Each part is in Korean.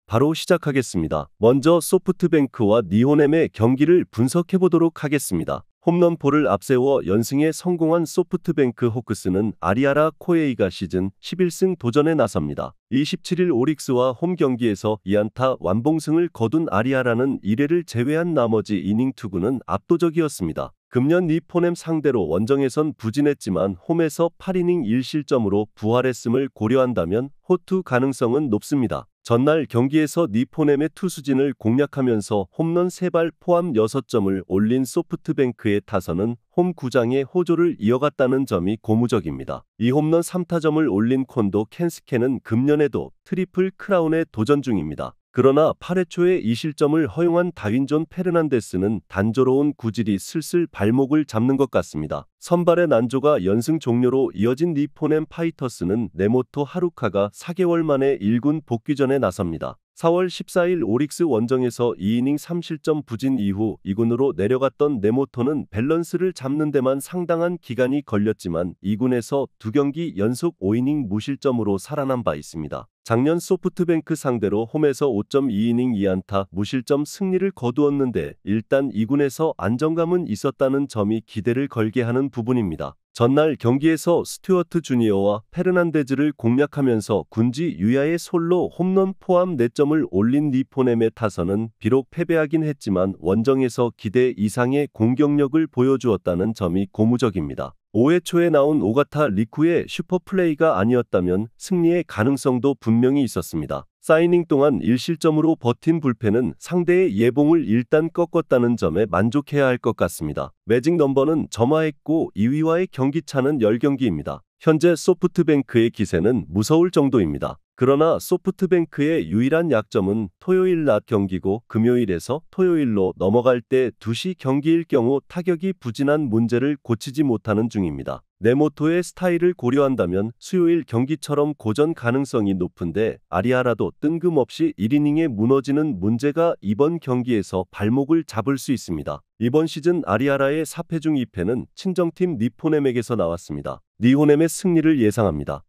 바로 시작하겠습니다. 먼저 소프트뱅크와 니혼엠의 경기를 분석해보도록 하겠습니다. 홈런포를 앞세워 연승에 성공한 소프트뱅크 호크스는 아리아라 코에이가 시즌 11승 도전에 나섭니다. 27일 오릭스와 홈 경기에서 2안타 완봉승을 거둔 아리아라는 1회를 제외한 나머지 이닝 투구는 압도적이었습니다. 금년 니폰엠 상대로 원정에선 부진했지만 홈에서 8이닝 1실점으로 부활했음을 고려한다면 호투 가능성은 높습니다. 전날 경기에서 니폰엠의 투수진을 공략하면서 홈런 3발 포함 6점을 올린 소프트뱅크의 타선은 홈 구장의 호조를 이어갔다는 점이 고무적입니다. 이 홈런 3타점을 올린 콘도 켄스케는 금년에도 트리플 크라운에 도전 중입니다. 그러나 8회 초에 2실점을 허용한 다윈존 페르난데스는 단조로운 구질이 슬슬 발목을 잡는 것 같습니다. 선발의 난조가 연승 종료로 이어진 니폰엠 파이터스는 네모토 하루카가 4개월 만에 1군 복귀전에 나섭니다. 4월 14일 오릭스 원정에서 2이닝 3실점 부진 이후 2군으로 내려갔던 네모토는 밸런스를 잡는 데만 상당한 기간이 걸렸지만 2군에서 2경기 연속 5이닝 무실점으로 살아난 바 있습니다. 작년 소프트뱅크 상대로 홈에서 5.2이닝 2안타 무실점 승리를 거두었는데 일단 2군에서 안정감은 있었다는 점이 기대를 걸게 하는 부분입니다. 전날 경기에서 스튜어트 주니어와 페르난데즈를 공략하면서 군지 유야의 솔로 홈런 포함 4점을 올린 니폰엠의 타선은 비록 패배하긴 했지만 원정에서 기대 이상의 공격력을 보여주었다는 점이 고무적입니다. 5회 초에 나온 오가타 리쿠의 슈퍼플레이가 아니었다면 승리의 가능성도 분명히 있었습니다. 4이닝 동안 1실점으로 버틴 불펜은 상대의 예봉을 일단 꺾었다는 점에 만족해야 할 것 같습니다. 매직 넘버는 점화했고 2위와의 경기차는 10경기입니다. 현재 소프트뱅크의 기세는 무서울 정도입니다. 그러나 소프트뱅크의 유일한 약점은 토요일 낮 경기고 금요일에서 토요일로 넘어갈 때 2시 경기일 경우 타격이 부진한 문제를 고치지 못하는 중입니다. 네모토의 스타일을 고려한다면 수요일 경기처럼 고전 가능성이 높은데 아리아라도 뜬금없이 1이닝에 무너지는 문제가 이번 경기에서 발목을 잡을 수 있습니다. 이번 시즌 아리아라의 4패 중 2패는 친정팀 니폰엠에게서 나왔습니다. 니혼엠의 승리를 예상합니다.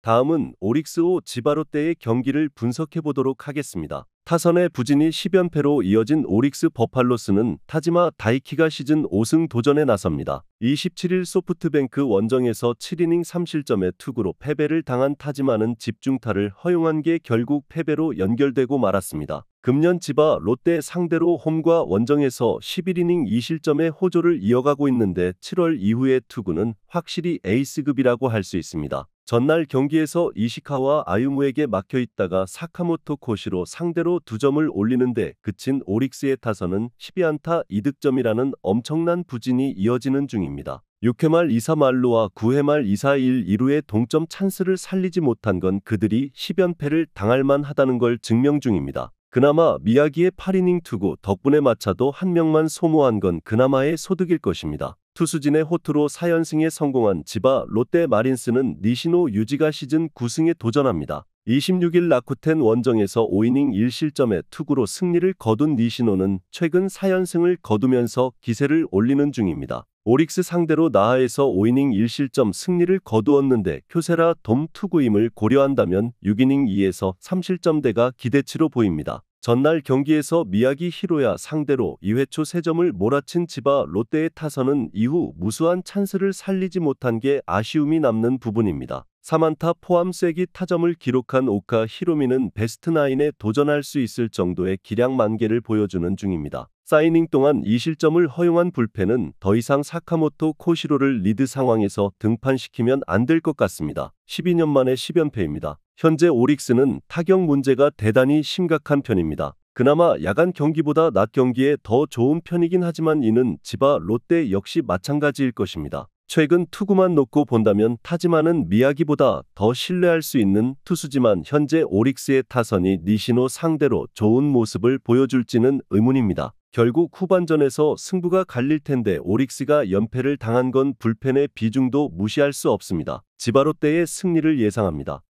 다음은 오릭스호 지바롯데의 경기를 분석해보도록 하겠습니다. 타선의 부진이 10연패로 이어진 오릭스 버팔로스는 타지마 다이키가 시즌 5승 도전에 나섭니다. 27일 소프트뱅크 원정에서 7이닝 3실점의 투구로 패배를 당한 타지마는 집중타를 허용한 게 결국 패배로 연결되고 말았습니다. 금년 지바 롯데 상대로 홈과 원정에서 11이닝 2실점의 호조를 이어가고 있는데 7월 이후의 투구는 확실히 에이스급이라고 할 수 있습니다. 전날 경기에서 이시카와 아유무에게 막혀있다가 사카모토 코시로 상대로 2점을 올리는데 그친 오릭스의 타선은 12안타 2득점이라는 엄청난 부진이 이어지는 중입니다. 6회 말 2사 말로와 9회 말 2사 1-2루의 동점 찬스를 살리지 못한 건 그들이 10연패를 당할 만하다는 걸 증명 중입니다. 그나마 미야기의 8이닝 투구 덕분에 마차도 한 명만 소모한 건 그나마의 소득일 것입니다. 투수진의 호투로 4연승에 성공한 지바 롯데 마린스는 니시노 유지가 시즌 9승에 도전합니다. 26일 라쿠텐 원정에서 5이닝 1실점의 투구로 승리를 거둔 니시노는 최근 4연승을 거두면서 기세를 올리는 중입니다. 오릭스 상대로 나하에서 5이닝 1실점 승리를 거두었는데 쿄세라 돔 투구임을 고려한다면 6이닝 2에서 3실점대가 기대치로 보입니다. 전날 경기에서 미야기 히로야 상대로 2회 초 3점을 몰아친 지바 롯데의 타선은 이후 무수한 찬스를 살리지 못한 게 아쉬움이 남는 부분입니다. 3안타 포함 쐐기 타점을 기록한 오카 히로미는 베스트 9에 도전할 수 있을 정도의 기량 만개를 보여주는 중입니다. 4이닝 동안 2실점을 허용한 불펜은 더 이상 사카모토 코시로를 리드 상황에서 등판시키면 안 될 것 같습니다. 12년 만에 10연패입니다. 현재 오릭스는 타격 문제가 대단히 심각한 편입니다. 그나마 야간 경기보다 낮 경기에 더 좋은 편이긴 하지만 이는 지바 롯데 역시 마찬가지일 것입니다. 최근 투구만 놓고 본다면 타지마는 미야기보다 더 신뢰할 수 있는 투수지만 현재 오릭스의 타선이 니시노 상대로 좋은 모습을 보여줄지는 의문입니다. 결국 후반전에서 승부가 갈릴 텐데 오릭스가 연패를 당한 건 불펜의 비중도 무시할 수 없습니다. 지바 롯데의 승리를 예상합니다.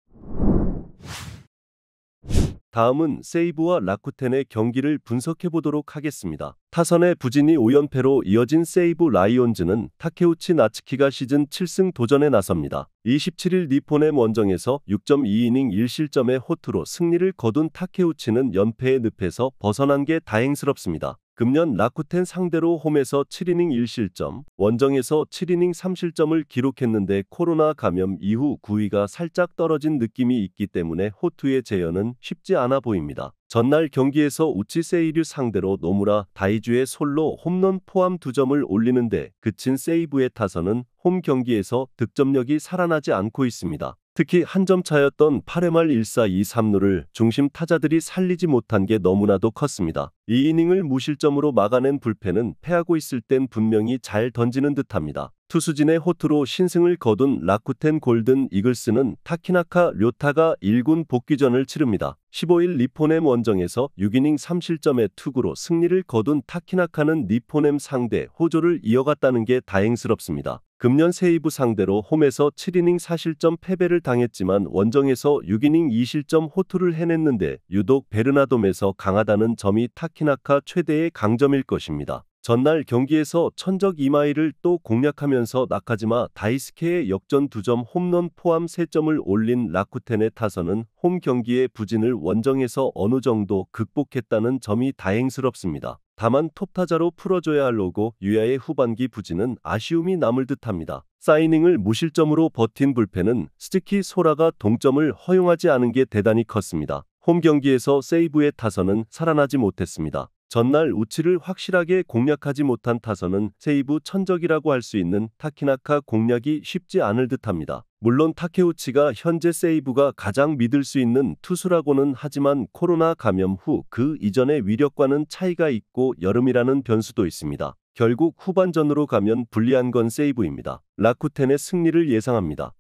다음은 세이브와 라쿠텐의 경기를 분석해 보도록 하겠습니다. 타선의 부진이 5연패로 이어진 세이브 라이온즈는 타케우치 나츠키가 시즌 7승 도전에 나섭니다. 27일 니포넴 원정에서 6.2이닝 1실점의 호투로 승리를 거둔 타케우치는 연패의 늪에서 벗어난 게 다행스럽습니다. 금년 라쿠텐 상대로 홈에서 7이닝 1실점, 원정에서 7이닝 3실점을 기록했는데 코로나 감염 이후 구위가 살짝 떨어진 느낌이 있기 때문에 호투의 재현은 쉽지 않아 보입니다. 전날 경기에서 우치 세이류 상대로 노무라 다이주의 솔로 홈런 포함 2점을 올리는데 그친 세이브의 타선은 홈 경기에서 득점력이 살아나지 않고 있습니다. 특히 한 점 차였던 8회 말 1사 2, 3루를 중심 타자들이 살리지 못한 게 너무나도 컸습니다. 이 이닝을 무실점으로 막아낸 불펜은 패하고 있을 땐 분명히 잘 던지는 듯합니다. 투수진의 호투로 신승을 거둔 라쿠텐 골든 이글스는 타키나카 료타가 1군 복귀전을 치릅니다. 15일 니포넴 원정에서 6이닝 3실점의 투구로 승리를 거둔 타키나카는 니포넴 상대 호조를 이어갔다는 게 다행스럽습니다. 금년 세이브 상대로 홈에서 7이닝 4실점 패배를 당했지만 원정에서 6이닝 2실점 호투를 해냈는데 유독 베르나돔에서 강하다는 점이 타키나카 최대의 강점일 것입니다. 전날 경기에서 천적 이마이를 또 공략하면서 나카지마 다이스케의 역전 2점 홈런 포함 3점을 올린 라쿠텐의 타선은 홈 경기의 부진을 원정에서 어느 정도 극복했다는 점이 다행스럽습니다. 다만 톱타자로 풀어줘야 할 로고 유야의 후반기 부진은 아쉬움이 남을 듯합니다. 사이닝을 무실점으로 버틴 불펜은 스즈키 소라가 동점을 허용하지 않은 게 대단히 컸습니다. 홈 경기에서 세이브의 타선은 살아나지 못했습니다. 전날 우치를 확실하게 공략하지 못한 타선은 세이브 천적이라고 할 수 있는 타키나카 공략이 쉽지 않을 듯합니다. 물론 타케우치가 현재 세이브가 가장 믿을 수 있는 투수라고는 하지만 코로나 감염 후 그 이전의 위력과는 차이가 있고 여름이라는 변수도 있습니다. 결국 후반전으로 가면 불리한 건 세이브입니다. 라쿠텐의 승리를 예상합니다.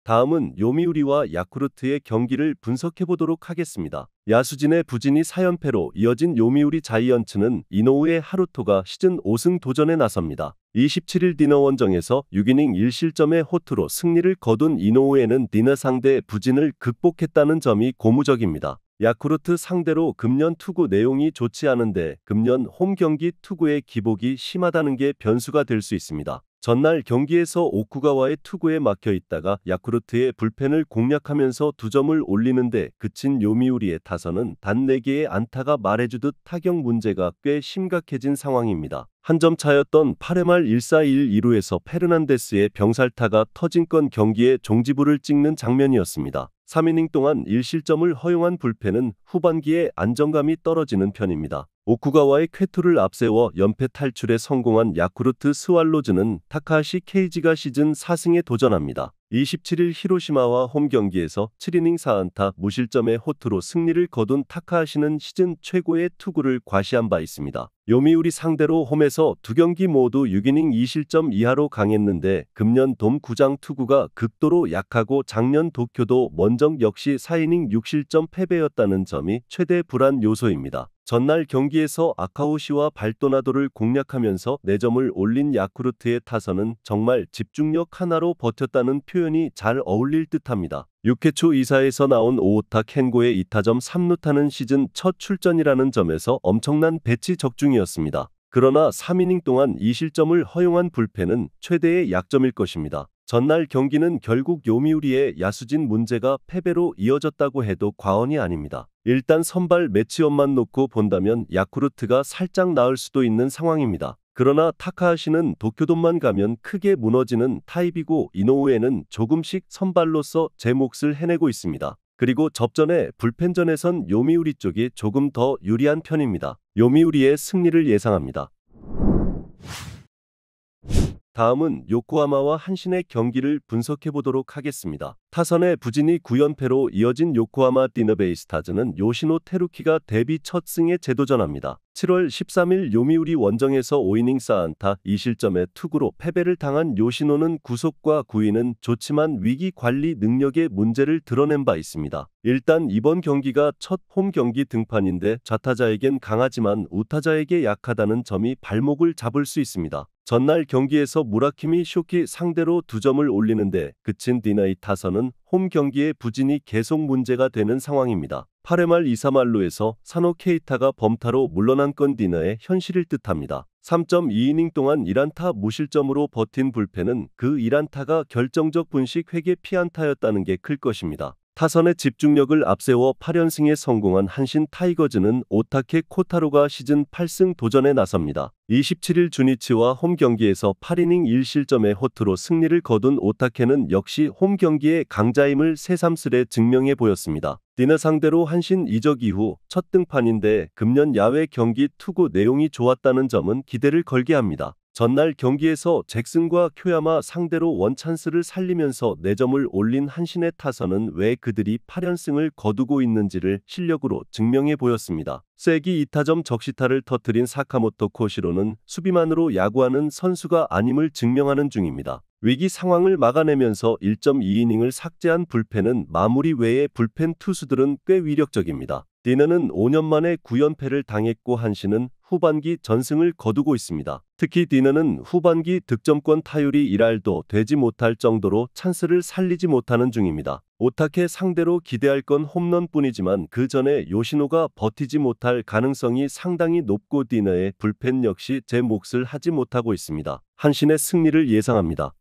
다음은 요미우리와 야쿠르트의 경기를 분석해 보도록 하겠습니다. 야수진의 부진이 4연패로 이어진 요미우리 자이언츠는 이노우의 하루토가 시즌 5승 도전에 나섭니다. 27일 디너 원정에서 6이닝 1실점의 호투로 승리를 거둔 이노우에는 디너 상대 부진을 극복했다는 점이 고무적입니다. 야쿠르트 상대로 금년 투구 내용이 좋지 않은데 금년 홈 경기 투구의 기복이 심하다는 게 변수가 될 수 있습니다. 전날 경기에서 오쿠가와의 투구에 막혀 있다가 야쿠르트의 불펜을 공략하면서 2점을 올리는데 그친 요미우리의 타선은 단 4개의 안타가 말해주듯 타격 문제가 꽤 심각해진 상황입니다. 한 점 차였던 8회 말 1사 1, 2루에서 페르난데스의 병살타가 터진 건 경기에 종지부를 찍는 장면이었습니다. 3이닝 동안 1실점을 허용한 불펜은 후반기에 안정감이 떨어지는 편입니다. 오쿠가와의 쾌투를 앞세워 연패 탈출에 성공한 야쿠르트 스왈로즈는 타카하시 케이지가 시즌 4승에 도전합니다. 27일 히로시마와 홈 경기에서 7이닝 4안타 무실점의 호투로 승리를 거둔 타카하시는 시즌 최고의 투구를 과시한 바 있습니다. 요미우리 상대로 홈에서 2경기 모두 6이닝 2실점 이하로 강했는데 금년 돔 구장 투구가 극도로 약하고 작년 도쿄도 원정 역시 4이닝 6실점 패배였다는 점이 최대 불안 요소입니다. 전날 경기에서 아카오시와 발도나도를 공략하면서 4점을 올린 야쿠르트의 타선은 정말 집중력 하나로 버텼다는 표현이 잘 어울릴 듯합니다. 6회 초 2사에서 나온 오오타 켄고의 2타점 3루타는 시즌 첫 출전이라는 점에서 엄청난 배치 적중이었습니다. 그러나 3이닝 동안 2실점을 허용한 불펜은 최대의 약점일 것입니다. 전날 경기는 결국 요미우리의 야수진 문제가 패배로 이어졌다고 해도 과언이 아닙니다. 일단 선발 매치업만 놓고 본다면 야쿠르트가 살짝 나을 수도 있는 상황입니다. 그러나 타카하시는 도쿄돔만 가면 크게 무너지는 타입이고 이노우에는 조금씩 선발로서 제 몫을 해내고 있습니다. 그리고 접전에 불펜전에선 요미우리 쪽이 조금 더 유리한 편입니다. 요미우리의 승리를 예상합니다. 다음은 요코하마와 한신의 경기를 분석해 보도록 하겠습니다. 타선의 부진이 9연패로 이어진 요코하마 디너베이스타즈는 요시노 테루키가 데뷔 첫 승에 재도전합니다. 7월 13일 요미우리 원정에서 5이닝 4안타 2실점의 투구로 패배를 당한 요시노는 구속과 구위는 좋지만 위기 관리 능력의 문제를 드러낸 바 있습니다. 일단 이번 경기가 첫 홈 경기 등판인데 좌타자에겐 강하지만 우타자에게 약하다는 점이 발목을 잡을 수 있습니다. 전날 경기에서 무라키미 쇼키 상대로 2점을 올리는데 그친 디나이 타선은 타선은 홈 경기의 부진이 계속 문제가 되는 상황입니다. 8회 말 2사 만루에서 사노 케이타가 범타로 물러난 건 디너의 현실일 듯합니다. 3.2이닝 동안 1안타 무실점으로 버틴 불펜은 그 1안타가 결정적 분식 회계 피안타였다는 게 클 것입니다. 타선의 집중력을 앞세워 8연승에 성공한 한신 타이거즈는 오타케 코타로가 시즌 8승 도전에 나섭니다. 27일 주니치와 홈 경기에서 8이닝 1실점의 호투로 승리를 거둔 오타케는 역시 홈 경기의 강자임을 새삼스레 증명해 보였습니다. 디너 상대로 한신 이적 이후 첫 등판인데 금년 야외 경기 투구 내용이 좋았다는 점은 기대를 걸게 합니다. 전날 경기에서 잭슨과 쿄야마 상대로 원찬스를 살리면서 4점을 올린 한신의 타선은 왜 그들이 8연승을 거두고 있는지를 실력으로 증명해 보였습니다. 쐐기 2타점 적시타를 터뜨린 사카모토 코시로는 수비만으로 야구하는 선수가 아님을 증명하는 중입니다. 위기 상황을 막아내면서 1.2이닝을 삭제한 불펜은 마무리 외의 불펜 투수들은 꽤 위력적입니다. 디너는 5년 만에 9연패를 당했고 한신은 후반기 전승을 거두고 있습니다. 특히 디너는 후반기 득점권 타율이 1할도 되지 못할 정도로 찬스를 살리지 못하는 중입니다. 오타케 상대로 기대할 건 홈런뿐이지만 그 전에 요시노가 버티지 못할 가능성이 상당히 높고 디너의 불펜 역시 제 몫을 하지 못하고 있습니다. 한신의 승리를 예상합니다.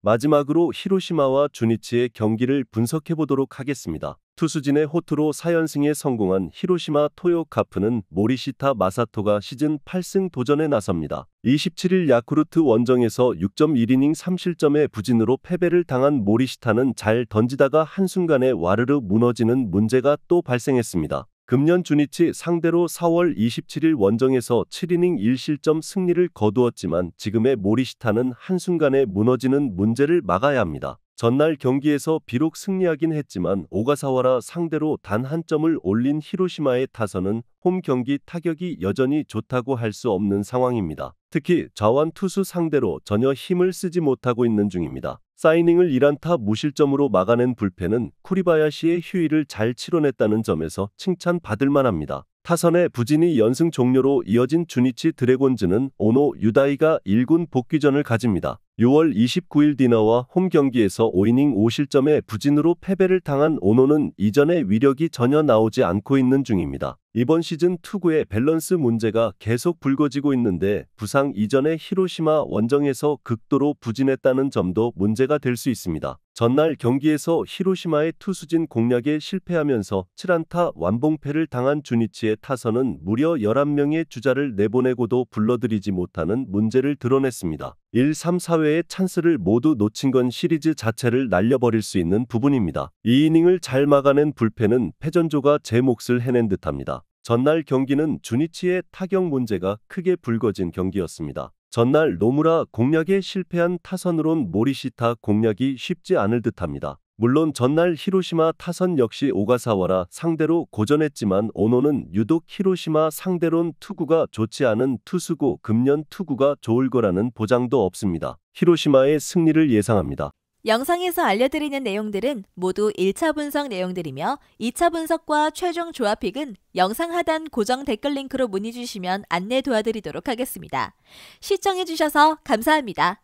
마지막으로 히로시마와 주니치의 경기를 분석해보도록 하겠습니다. 투수진의 호투로 4연승에 성공한 히로시마 토요카프는 모리시타 마사토가 시즌 8승 도전에 나섭니다. 27일 야쿠르트 원정에서 6.1이닝 3실점의 부진으로 패배를 당한 모리시타는 잘 던지다가 한순간에 와르르 무너지는 문제가 또 발생했습니다. 금년 주니치 상대로 4월 27일 원정에서 7이닝 1실점 승리를 거두었지만 지금의 모리시타는 한순간에 무너지는 문제를 막아야 합니다. 전날 경기에서 비록 승리하긴 했지만 오가사와라 상대로 단 한 점을 올린 히로시마의 타선은 홈 경기 타격이 여전히 좋다고 할 수 없는 상황입니다. 특히 좌완 투수 상대로 전혀 힘을 쓰지 못하고 있는 중입니다. 사이닝을 1안타 무실점으로 막아낸 불펜은 쿠리바야시의 휴일을 잘 치러냈다는 점에서 칭찬받을 만합니다. 타선의 부진이 연승 종료로 이어진 주니치 드래곤즈는 오노 유다이가 1군 복귀전을 가집니다. 6월 29일 디너와 홈 경기에서 5이닝 5실점의 부진으로 패배를 당한 오노는 이전의 위력이 전혀 나오지 않고 있는 중입니다. 이번 시즌 투구의 밸런스 문제가 계속 불거지고 있는데 부상 이전의 히로시마 원정에서 극도로 부진했다는 점도 문제가 될 수 있습니다. 전날 경기에서 히로시마의 투수진 공략에 실패하면서 7안타 완봉패를 당한 주니치의 타선은 무려 11명의 주자를 내보내고도 불러들이지 못하는 문제를 드러냈습니다. 1, 3, 4회의 찬스를 모두 놓친 건 시리즈 자체를 날려버릴 수 있는 부분입니다. 이 이닝을 잘 막아낸 불펜은 패전조가 제 몫을 해낸 듯합니다. 전날 경기는 주니치의 타격 문제가 크게 불거진 경기였습니다. 전날 노무라 공략에 실패한 타선으론 모리시타 공략이 쉽지 않을 듯합니다. 물론 전날 히로시마 타선 역시 오가사와라 상대로 고전했지만 오노는 유독 히로시마 상대론 투구가 좋지 않은 투수고 금년 투구가 좋을 거라는 보장도 없습니다. 히로시마의 승리를 예상합니다. 영상에서 알려드리는 내용들은 모두 1차 분석 내용들이며 2차 분석과 최종 조합픽은 영상 하단 고정 댓글 링크로 문의 주시면 안내 도와드리도록 하겠습니다. 시청해주셔서 감사합니다.